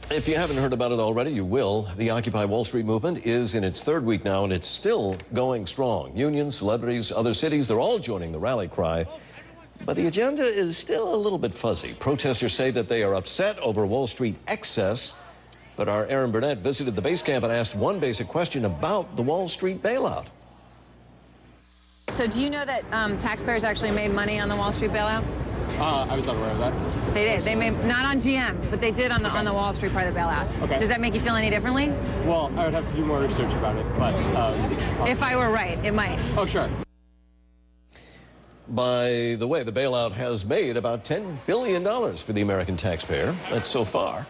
If you haven't heard about it already, you will. The Occupy Wall Street movement is in its third week now, and it's still going strong. Unions, celebrities, other cities, they're all joining the rally cry. But the agenda is still a little bit fuzzy. Protesters say that they are upset over Wall Street excess. But our Aaron Burnett visited the base camp and asked one basic question about the Wall Street bailout. So do you know that taxpayers actually made money on the Wall Street bailout? I was not aware of that. They did. They made, not on GM, but they did on the Wall Street part of the bailout. Okay. Does that make you feel any differently? Well, I would have to do more research about it, but... if I were right, it might. Oh, sure. By the way, the bailout has made about $10 billion for the American taxpayer. That's so far.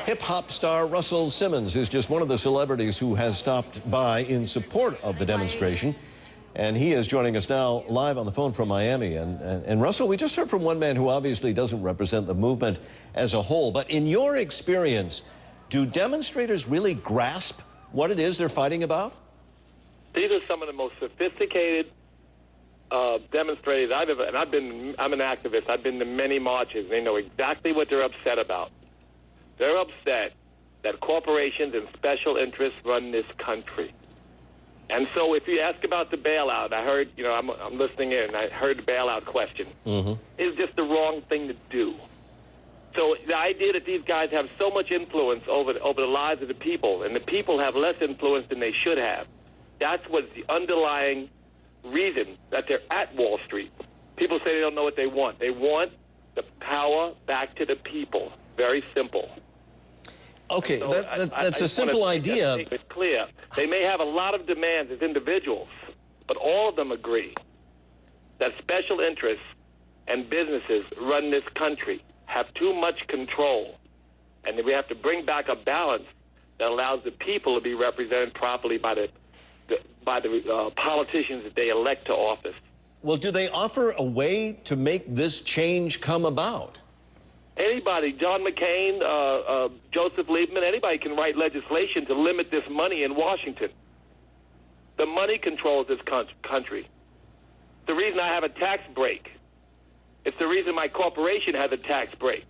Hip-hop star Russell Simmons is just one of the celebrities who has stopped by in support of the demonstration. And he is joining us now live on the phone from Miami. And Russell, we just heard from one man who obviously doesn't represent the movement as a whole. But in your experience, do demonstrators really grasp what it is they're fighting about? These are some of the most sophisticated demonstrators I've ever, and I'm an activist. I've been to many marches. They know exactly what they're upset about. They're upset that corporations and special interests run this country. And so if you ask about the bailout, I heard, I'm listening in, and I heard the bailout question. It's just the wrong thing to do. So the idea that these guys have so much influence over the lives of the people, and the people have less influence than they should have, that's what's the underlying reason that they're at Wall Street. People say they don't know what they want. They want the power back to the people. Very simple. Okay, so that's a simple idea. Make it clear. They may have a lot of demands as individuals, but all of them agree that special interests and businesses run this country, have too much control, and that we have to bring back a balance that allows the people to be represented properly by the politicians that they elect to office. Well, do they offer a way to make this change come about? Anybody, John McCain, Joseph Lieberman, anybody can write legislation to limit this money in Washington. The money controls this country. The reason I have a tax break. It's the reason my corporation has a tax break.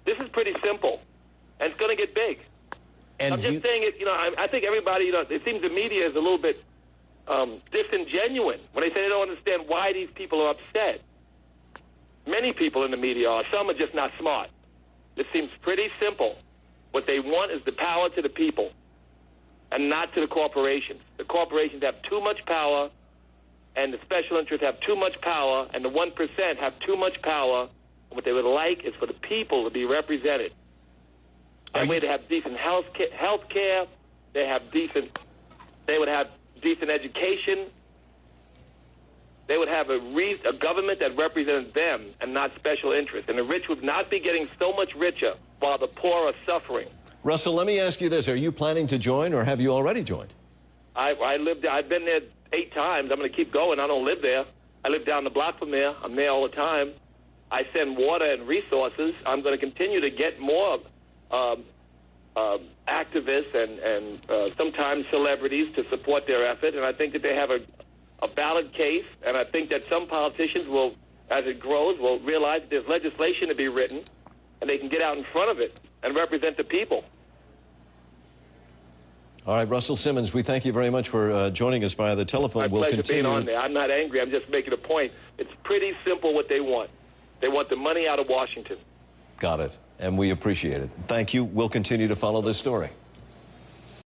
This is pretty simple, and it's going to get big. And I'm just saying it, I think everybody, it seems the media is a little bit disingenuous when they say they don't understand why these people are upset. Many people in the media are. Some are just not smart. It seems pretty simple. What they want is the power to the people and not to the corporations. The corporations have too much power, and the special interests have too much power, and the 1% have too much power. What they would like is for the people to be represented. That way they have decent health care, they would have decent education. They would have a government that represented them and not special interests. And the rich would not be getting so much richer while the poor are suffering. Russell, let me ask you this. Are you planning to join, or have you already joined? I've been there 8 times. I'm going to keep going. I don't live there. I live down the block from there. I'm there all the time. I send water and resources. I'm going to continue to get more activists and sometimes celebrities to support their effort. And I think that they have a valid case, and I think that some politicians will, as it grows, will realize that there's legislation to be written, and they can get out in front of it and represent the people. All right, Russell Simmons, we thank you very much for joining us via the telephone. My pleasure being on there. I'm not angry. I'm just making a point. It's pretty simple what they want. They want the money out of Washington. Got it, and we appreciate it. Thank you. We'll continue to follow this story.